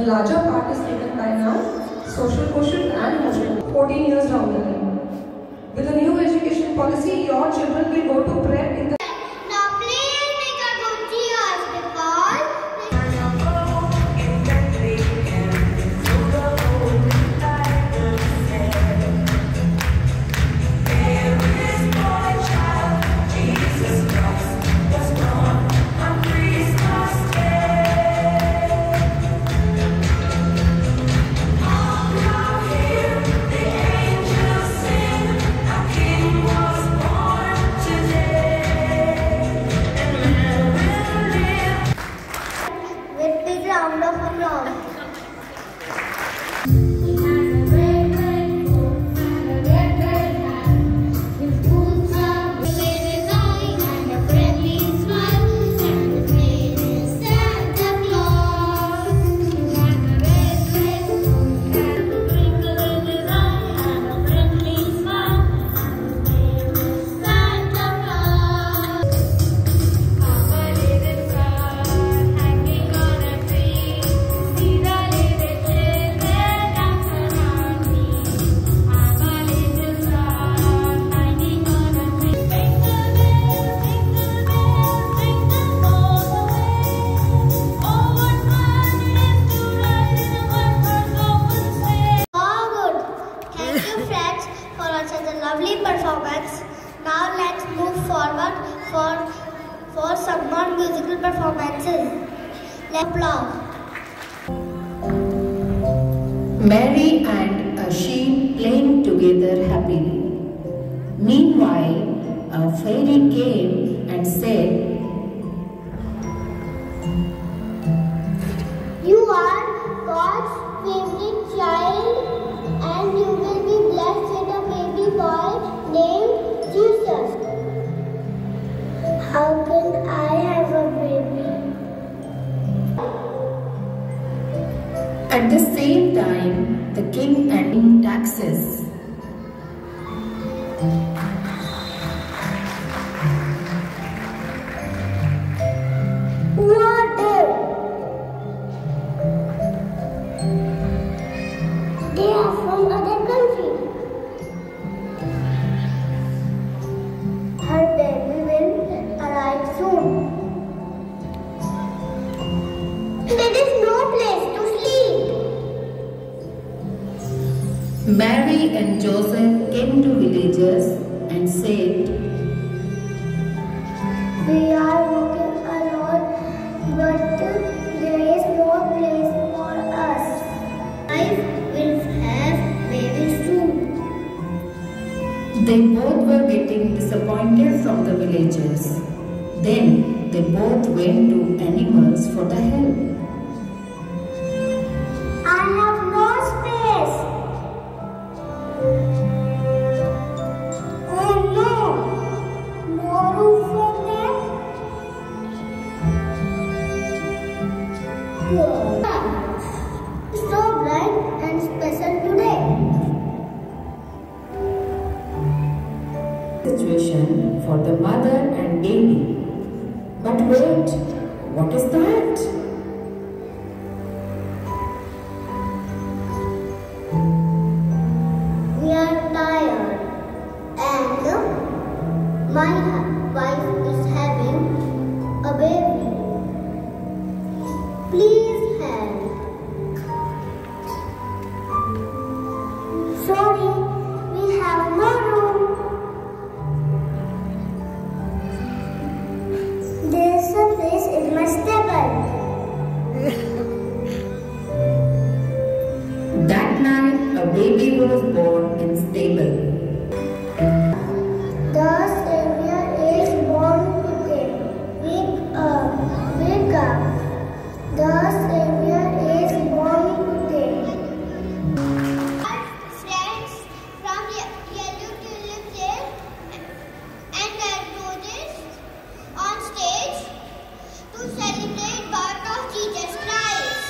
larger part is taken by now, social quotient and emotional, 14 years down the line. With the new education policy, your children will go to prep in the lovely performance. Now let's move forward for some more musical performances. Let's applaud. Mary and a sheep playing together happily. Meanwhile, a fairy came and said, "You are God's favorite child, and you will be blessed with a baby boy named Jesus." How can I have a baby? At the same time, the king adding taxes. Water. They are from other country. Her baby will arrive soon. There is no place to sleep. Mary and Joseph came to villagers and said, "We are walking alone, but there is no place for us. I will have baby soon." They both were getting disappointed from the villagers. Then they both went to animals for the help. "I have no space." "Oh no! No room for them?" So bright and special today. Situation for the mother and baby. But wait, what is that? We are tired, and my wife is having a baby. Please help. Sorry, we have no room. There's a place in my stable. That night, a baby was born in stable. The Savior is born today. Wake up, wake up. The Savior is born today. Friends from Yellow Tulip Hill and Methodist on stage to celebrate birth of Jesus Christ.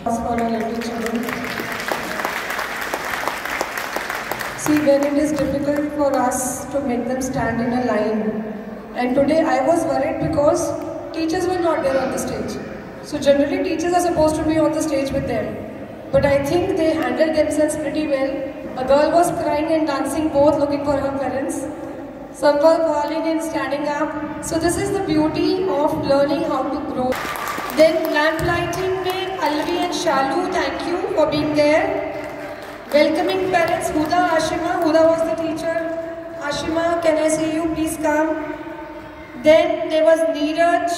For our little children. See, when it is difficult for us to make them stand in a line, and today I was worried because teachers were not there on the stage. So generally teachers are supposed to be on the stage with them. But I think they handled themselves pretty well. A girl was crying and dancing both, looking for her parents. Some were falling and standing up. So this is the beauty of learning how to grow. Then lamp lighting में Alvi and Shalu, thank you for being there. Welcoming parents, Huda, Ashima. Huda was the teacher. Ashima, can I see you? Please come. Then there was Neeraj,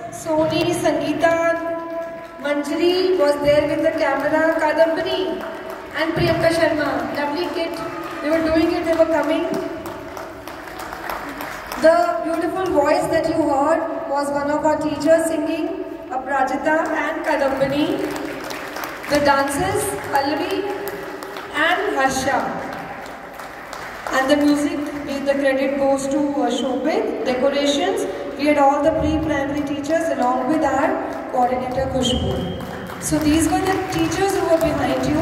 Soni, Sangeeta, Manjari was there with the camera, Kadambani and Priyanka Sharma. Lovely kid. They were doing it, they were coming. The beautiful voice that you heard was one of our teachers singing, Aprajita and Kadambani. The dancers, Pallavi and Harsha. And the music, the credit goes to Shobhit. Decorations, we had all the pre-primary teachers along with our coordinator Khushbu. So these were the teachers who were behind you.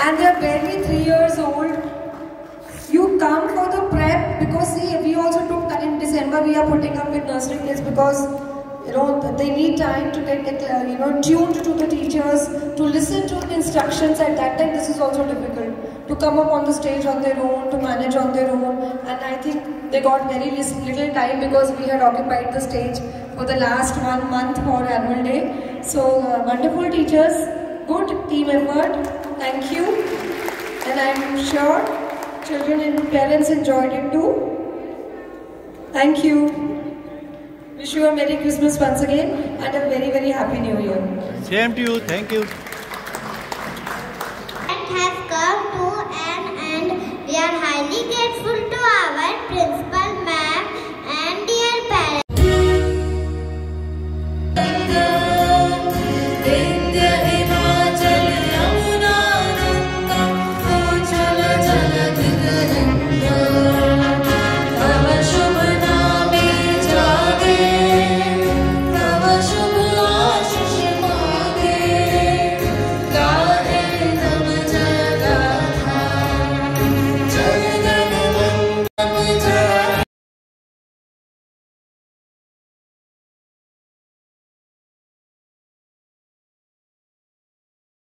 And they are barely 3 years old. You come for the prep because see, we also took in December, we are putting up with nursery kids because they need time to get tuned to the teachers, to listen to the instructions. At that time, this is also difficult. To come up on the stage on their own, to manage on their own. And I think they got very little time because we had occupied the stage for the last 1 month for annual day. So, wonderful teachers, good team effort. Thank you. And I'm sure children and parents enjoyed it too. Thank you. Wish you a Merry Christmas once again and a very, very Happy New Year. Same to you. Thank you. And has come to an end. We are highly grateful to our principal